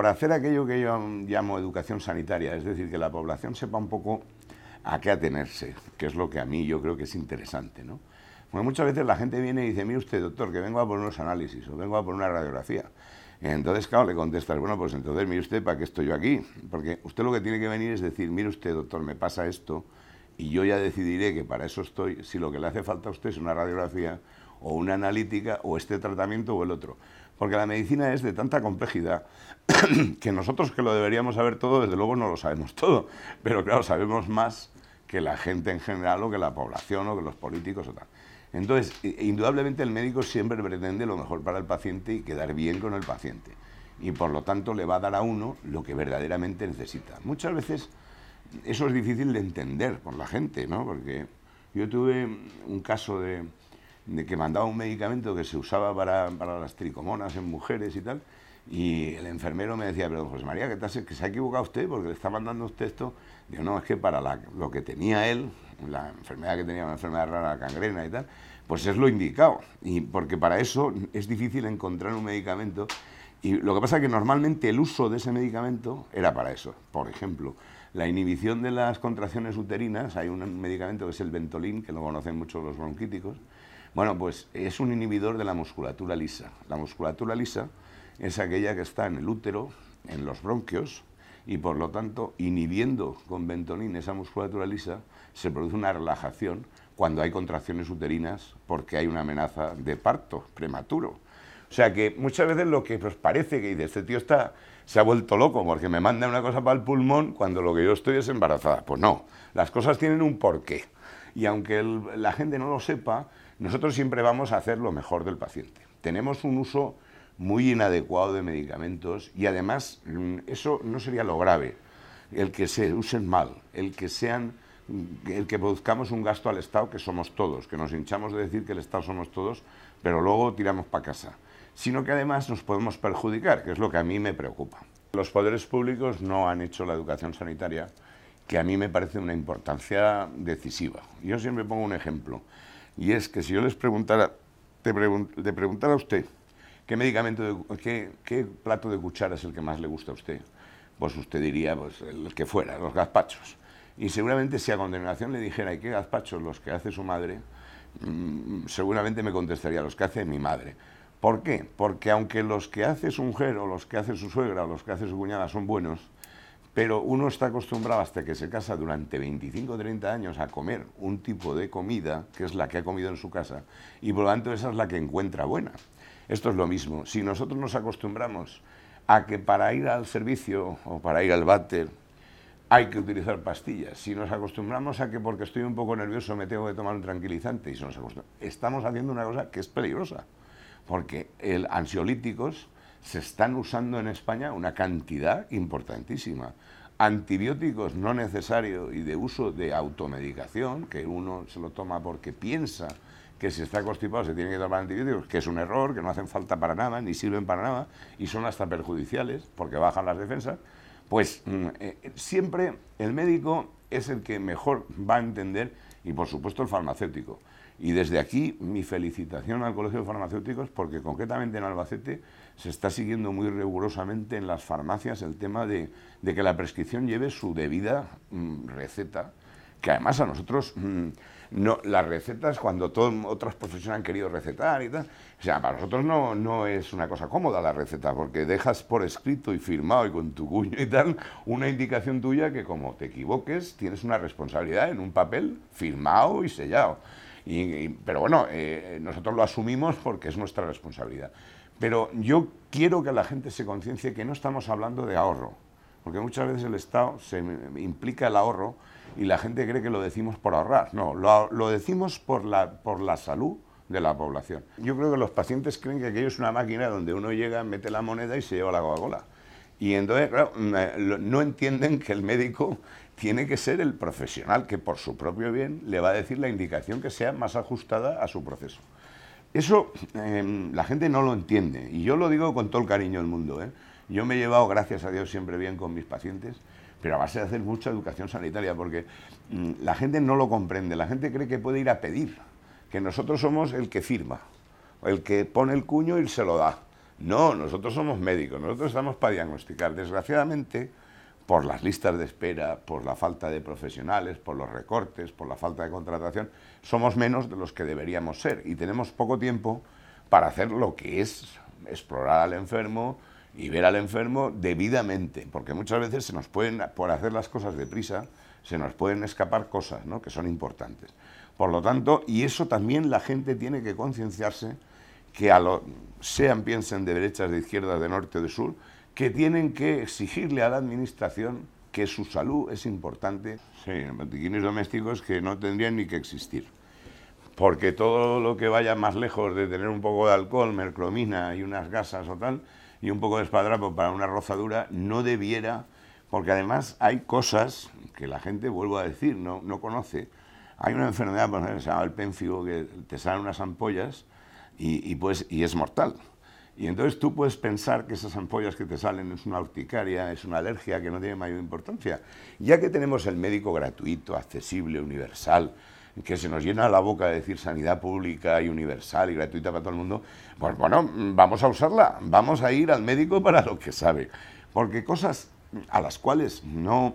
por hacer aquello que yo llamo educación sanitaria, es decir, que la población sepa un poco a qué atenerse, que es lo que a mí yo creo que es interesante, ¿no? Porque muchas veces la gente viene y dice, mire usted, doctor, que vengo a poner unos análisis o vengo a poner una radiografía. Entonces, claro, le contestas, bueno, pues entonces, mire usted, ¿para qué estoy yo aquí? Porque usted lo que tiene que venir es decir, mire usted, doctor, me pasa esto y yo ya decidiré que para eso estoy, si lo que le hace falta a usted es una radiografía o una analítica o este tratamiento o el otro. Porque la medicina es de tanta complejidad que nosotros que lo deberíamos saber todo, desde luego no lo sabemos todo, pero claro, sabemos más que la gente en general o que la población o que los políticos o tal. Entonces, indudablemente el médico siempre pretende lo mejor para el paciente y quedar bien con el paciente. Y por lo tanto le va a dar a uno lo que verdaderamente necesita. Muchas veces eso es difícil de entender por la gente, ¿no? Porque yo tuve un caso de que mandaba un medicamento que se usaba para las tricomonas en mujeres y tal, y el enfermero me decía, pero José María, que se ha equivocado usted porque le está mandando usted esto. Digo, no, es que para lo que tenía él, la enfermedad que tenía, una enfermedad rara, gangrena y tal, pues es lo indicado, y porque para eso es difícil encontrar un medicamento, y lo que pasa es que normalmente el uso de ese medicamento era para eso. Por ejemplo, la inhibición de las contracciones uterinas, hay un medicamento que es el Ventolin, que lo conocen mucho los bronquíticos. Bueno, pues es un inhibidor de la musculatura lisa. La musculatura lisa es aquella que está en el útero, en los bronquios, y por lo tanto, inhibiendo con Ventolin esa musculatura lisa, se produce una relajación cuando hay contracciones uterinas porque hay una amenaza de parto prematuro. O sea que muchas veces lo que nos parece que dice, este tío se ha vuelto loco porque me manda una cosa para el pulmón cuando lo que yo estoy es embarazada. Pues no, las cosas tienen un porqué. Y aunque la gente no lo sepa, nosotros siempre vamos a hacer lo mejor del paciente. Tenemos un uso muy inadecuado de medicamentos y además eso no sería lo grave, el que se usen mal, el que produzcamos un gasto al Estado, que somos todos, que nos hinchamos de decir que el Estado somos todos, pero luego tiramos para casa, sino que además nos podemos perjudicar, que es lo que a mí me preocupa. Los poderes públicos no han hecho la educación sanitaria, que a mí me parece una importancia decisiva. Yo siempre pongo un ejemplo, y es que si yo les preguntara, le preguntara a usted, ¿qué plato de cuchara es el que más le gusta a usted? Pues usted diría, pues el que fuera, los gazpachos. Y seguramente si a continuación le dijera, ¿y qué gazpachos los que hace su madre? Seguramente me contestaría, los que hace mi madre. ¿Por qué? Porque aunque los que hace su mujer, o los que hace su suegra, o los que hace su cuñada son buenos, pero uno está acostumbrado hasta que se casa durante 25 o 30 años a comer un tipo de comida, que es la que ha comido en su casa, y por lo tanto esa es la que encuentra buena. Esto es lo mismo. Si nosotros nos acostumbramos a que para ir al servicio o para ir al váter hay que utilizar pastillas, si nos acostumbramos a que porque estoy un poco nervioso me tengo que tomar un tranquilizante, y estamos haciendo una cosa que es peligrosa, porque ansiolíticos se están usando en España una cantidad importantísima. Antibióticos no necesarios y de uso de automedicación, que uno se lo toma porque piensa que si está constipado se tiene que tomar antibióticos, que es un error, que no hacen falta para nada, ni sirven para nada, y son hasta perjudiciales porque bajan las defensas. Pues siempre el médico es el que mejor va a entender, y por supuesto el farmacéutico. Y desde aquí mi felicitación al Colegio de Farmacéuticos, porque concretamente en Albacete se está siguiendo muy rigurosamente en las farmacias el tema de que la prescripción lleve su debida receta, que además a nosotros no, las recetas, cuando otras profesiones han querido recetar y tal, o sea, para nosotros no es una cosa cómoda la receta, porque dejas por escrito y firmado y con tu cuño y tal una indicación tuya que como te equivoques tienes una responsabilidad en un papel firmado y sellado. Pero bueno, nosotros lo asumimos porque es nuestra responsabilidad. Pero yo quiero que la gente se conciencie que no estamos hablando de ahorro, porque muchas veces el Estado se implica el ahorro y la gente cree que lo decimos por ahorrar. No, lo decimos por la salud de la población. Yo creo que los pacientes creen que aquello es una máquina donde uno llega, mete la moneda y se lleva la Coca-Cola. Y entonces, claro, no entienden que el médico tiene que ser el profesional que por su propio bien le va a decir la indicación que sea más ajustada a su proceso. Eso la gente no lo entiende, y yo lo digo con todo el cariño del mundo, ¿eh? Yo me he llevado, gracias a Dios, siempre bien con mis pacientes, pero a base de hacer mucha educación sanitaria, porque la gente no lo comprende, la gente cree que puede ir a pedir, que nosotros somos el que firma, el que pone el cuño y se lo da. No, nosotros somos médicos, nosotros estamos para diagnosticar. Desgraciadamente, por las listas de espera, por la falta de profesionales, por los recortes, por la falta de contratación, somos menos de los que deberíamos ser y tenemos poco tiempo para hacer lo que es explorar al enfermo y ver al enfermo debidamente, porque muchas veces se nos pueden, por hacer las cosas deprisa, se nos pueden escapar cosas, ¿no?, que son importantes. Por lo tanto, y eso también la gente tiene que concienciarse, que piensen de derechas, de izquierdas, de norte o de sur, que tienen que exigirle a la administración que su salud es importante. Sí, botiquines domésticos que no tendrían ni que existir, porque todo lo que vaya más lejos de tener un poco de alcohol, mercromina y unas gasas o tal, y un poco de espadrapo para una rozadura, no debiera, porque además hay cosas que la gente, vuelvo a decir, no conoce. Hay una enfermedad, por ejemplo, que se llama el pénfigo, que te salen unas ampollas y es mortal. Y entonces tú puedes pensar que esas ampollas que te salen es una urticaria, es una alergia que no tiene mayor importancia. Ya que tenemos el médico gratuito, accesible, universal, que se nos llena la boca de decir sanidad pública y universal y gratuita para todo el mundo, pues bueno, vamos a usarla, vamos a ir al médico para lo que sabe. Porque cosas a las cuales no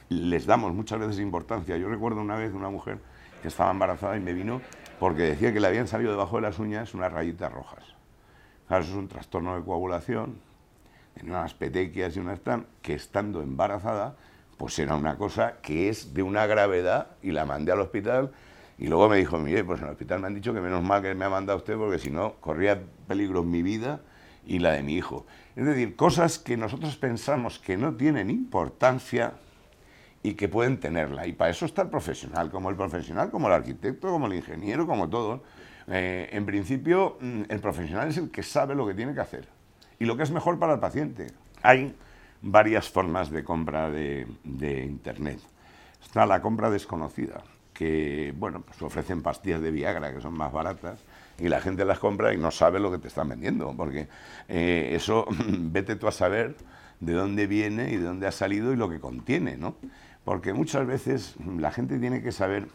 les damos muchas veces importancia. Yo recuerdo una vez una mujer que estaba embarazada y me vino porque decía que le habían salido debajo de las uñas unas rayitas rojas. Claro, eso es un trastorno de coagulación, en unas petequias y unas que estando embarazada, pues era una cosa que es de una gravedad, y la mandé al hospital y luego me dijo, mire, pues en el hospital me han dicho que menos mal que me ha mandado usted porque si no corría peligro mi vida y la de mi hijo. Es decir, cosas que nosotros pensamos que no tienen importancia y que pueden tenerla, y para eso está el profesional, como el arquitecto, como el ingeniero, como todo. En principio, el profesional es el que sabe lo que tiene que hacer y lo que es mejor para el paciente. Hay varias formas de compra de Internet. Está la compra desconocida, que bueno, pues ofrecen pastillas de Viagra que son más baratas y la gente las compra y no sabe lo que te están vendiendo, porque eso vete tú a saber de dónde viene y de dónde ha salido y lo que contiene, ¿no? Porque muchas veces la gente tiene que saber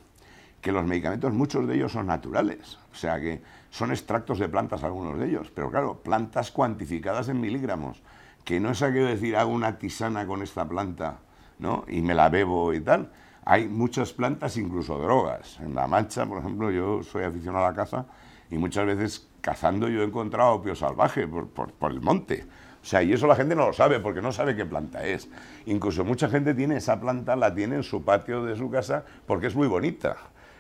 que los medicamentos, muchos de ellos son naturales, o sea que son extractos de plantas algunos de ellos, pero claro, plantas cuantificadas en miligramos, que no es aquello de decir hago una tisana con esta planta, ¿no?, y me la bebo y tal. Hay muchas plantas, incluso drogas. En La Mancha, por ejemplo, yo soy aficionado a la caza y muchas veces cazando yo he encontrado opio salvaje por el monte. O sea, y eso la gente no lo sabe, porque no sabe qué planta es. Incluso mucha gente tiene esa planta, la tiene en su patio de su casa porque es muy bonita.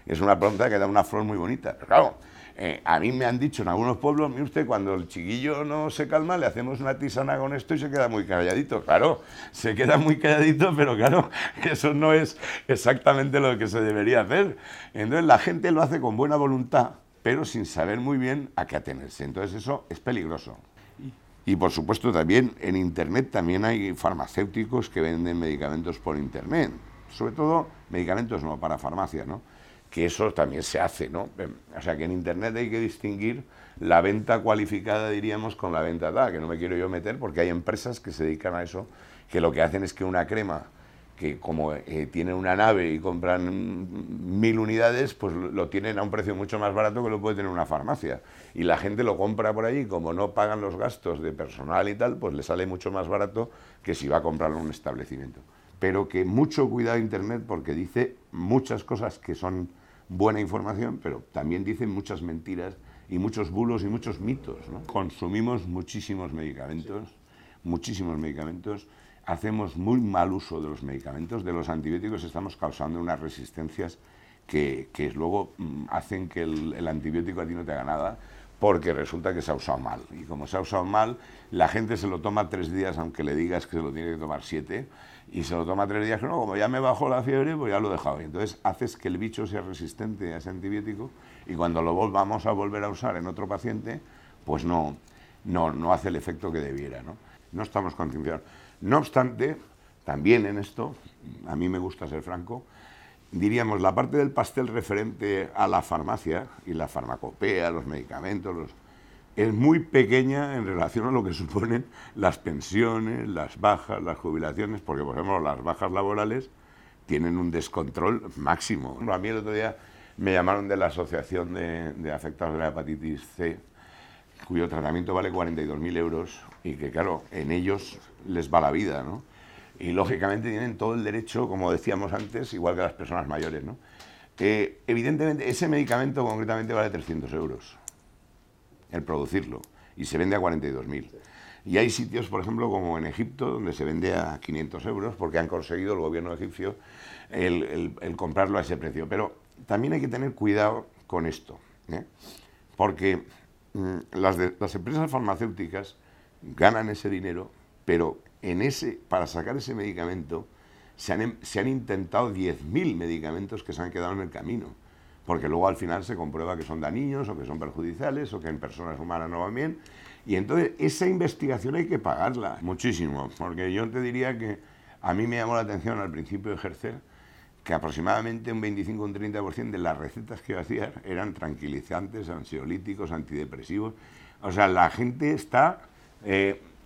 Es una planta que da una flor muy bonita. Pero claro, a mí me han dicho en algunos pueblos, mire usted, cuando el chiquillo no se calma, le hacemos una tisana con esto y se queda muy calladito. Claro, se queda muy calladito, pero claro, eso no es exactamente lo que se debería hacer. Entonces la gente lo hace con buena voluntad, pero sin saber muy bien a qué atenerse. Entonces eso es peligroso. Y por supuesto también en Internet también hay farmacéuticos que venden medicamentos por Internet. Sobre todo medicamentos no, para farmacia, ¿no?, que eso también se hace, ¿no? O sea que en Internet hay que distinguir la venta cualificada, diríamos, con la venta tal, que no me quiero yo meter porque hay empresas que se dedican a eso, que lo que hacen es que una crema, que como tienen una nave y compran 1000 unidades, pues lo tienen a un precio mucho más barato que lo puede tener una farmacia. Y la gente lo compra por allí, como no pagan los gastos de personal y tal, pues le sale mucho más barato que si va a comprarlo en un establecimiento. Pero que mucho cuidado Internet, porque dice muchas cosas que son buena información, pero también dice muchas mentiras y muchos bulos y muchos mitos, ¿no? Consumimos muchísimos medicamentos, hacemos muy mal uso de los medicamentos, de los antibióticos estamos causando unas resistencias que luego hacen que el antibiótico a ti no te haga nada, porque resulta que se ha usado mal. Y como se ha usado mal, la gente se lo toma 3 días, aunque le digas que se lo tiene que tomar 7, y se lo toma 3 días, que no, como ya me bajó la fiebre, pues ya lo he dejado. Y entonces haces que el bicho sea resistente a ese antibiótico, y cuando lo vamos a volver a usar en otro paciente, pues no hace el efecto que debiera, ¿no? No estamos concienciados. No obstante, también en esto, a mí me gusta ser franco, diríamos, la parte del pastel referente a la farmacia y la farmacopea, los medicamentos, es muy pequeña en relación a lo que suponen las pensiones, las bajas, las jubilaciones, porque, por ejemplo, las bajas laborales tienen un descontrol máximo. A mí el otro día me llamaron de la Asociación de Afectados de la Hepatitis C, cuyo tratamiento vale 42.000 euros y que, claro, en ellos les va la vida, ¿no? Y, lógicamente, tienen todo el derecho, como decíamos antes, igual que las personas mayores, ¿no? Evidentemente, ese medicamento concretamente vale 300 euros, el producirlo, y se vende a 42.000. Y hay sitios, por ejemplo, como en Egipto, donde se vende a 500 euros, porque han conseguido el gobierno egipcio el comprarlo a ese precio. Pero también hay que tener cuidado con esto, ¿eh? Porque las empresas farmacéuticas ganan ese dinero, pero para sacar ese medicamento se han intentado 10.000 medicamentos que se han quedado en el camino, porque luego al final se comprueba que son dañinos o que son perjudiciales o que en personas humanas no van bien. Y entonces esa investigación hay que pagarla muchísimo, porque yo te diría que a mí me llamó la atención al principio de ejercer que aproximadamente un 25 o un 30% de las recetas que yo hacía eran tranquilizantes, ansiolíticos, antidepresivos. O sea, la gente está...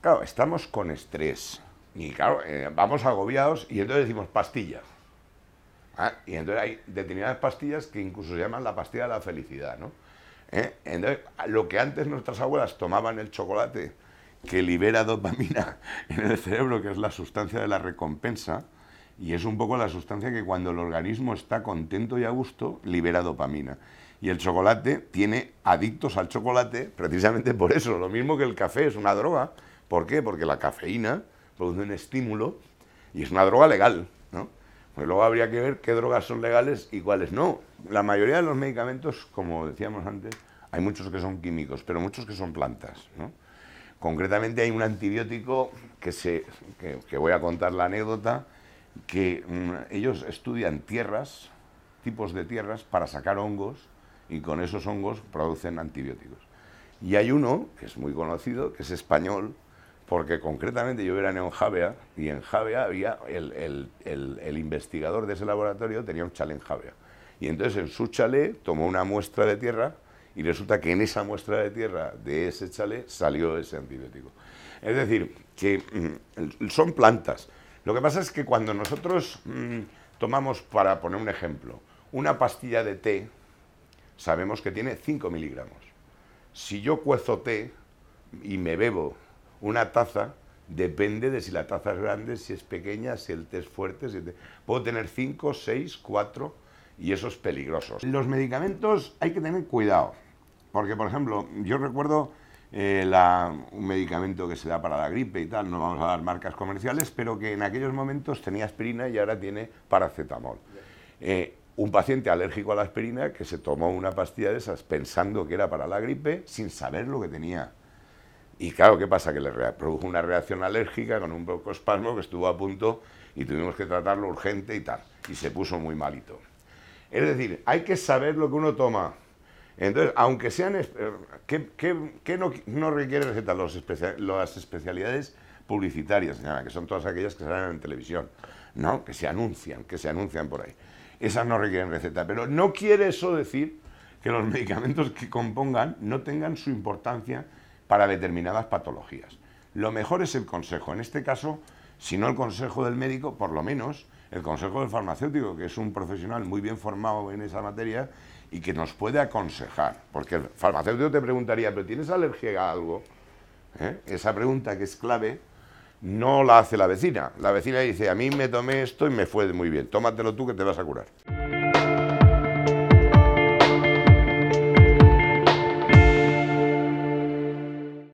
claro, estamos con estrés y claro, vamos agobiados y entonces decimos pastillas. Y entonces hay determinadas pastillas que incluso se llaman la pastilla de la felicidad, ¿no? Entonces, lo que antes nuestras abuelas tomaban el chocolate, que libera dopamina en el cerebro, que es la sustancia de la recompensa, y es un poco la sustancia que cuando el organismo está contento y a gusto, libera dopamina. Y el chocolate tiene adictos al chocolate precisamente por eso, lo mismo que el café es una droga. ¿Por qué? Porque la cafeína produce un estímulo y es una droga legal, ¿no? Pues luego habría que ver qué drogas son legales y cuáles no. La mayoría de los medicamentos, como decíamos antes, hay muchos que son químicos, pero muchos que son plantas, ¿no? Concretamente hay un antibiótico que voy a contar la anécdota, que ellos estudian tierras, tipos de tierras, para sacar hongos, y con esos hongos producen antibióticos. Y hay uno, que es muy conocido, que es español, porque concretamente yo veraneé en Javea, y en Javea había el investigador de ese laboratorio tenía un chalet en Javea. Y entonces en su chalet tomó una muestra de tierra y resulta que en esa muestra de tierra de ese chalet salió ese antibiótico. Es decir, que son plantas. Lo que pasa es que cuando nosotros tomamos, para poner un ejemplo, una pastilla de té, sabemos que tiene 5 miligramos. Si yo cuezo té y me bebo una taza, depende de si la taza es grande, si es pequeña, si el té es fuerte. Puedo tener 5, 6, 4 y eso es peligroso. Los medicamentos hay que tener cuidado, porque, por ejemplo, yo recuerdo un medicamento que se da para la gripe y tal, no vamos a dar marcas comerciales, pero que en aquellos momentos tenía aspirina y ahora tiene paracetamol. Un paciente alérgico a la aspirina que se tomó una pastilla de esas pensando que era para la gripe sin saber lo que tenía. Y claro, ¿qué pasa? Que le produjo una reacción alérgica con un broncoespasmo que estuvo a punto y tuvimos que tratarlo urgente y tal. Y se puso muy malito. Es decir, hay que saber lo que uno toma. Entonces, aunque sean... ¿Qué no requiere receta? Las especialidades publicitarias, que son todas aquellas que salen en televisión, ¿no? Que se anuncian por ahí. Esas no requieren receta. Pero no quiere eso decir que los medicamentos que compongan no tengan su importancia para determinadas patologías. Lo mejor es el consejo. En este caso, si no el consejo del médico, por lo menos el consejo del farmacéutico, que es un profesional muy bien formado en esa materia y que nos puede aconsejar. Porque el farmacéutico te preguntaría, ¿pero tienes alergia a algo? Esa pregunta, que es clave, no la hace la vecina. La vecina dice, a mí me tomé esto y me fue muy bien. Tómatelo tú que te vas a curar.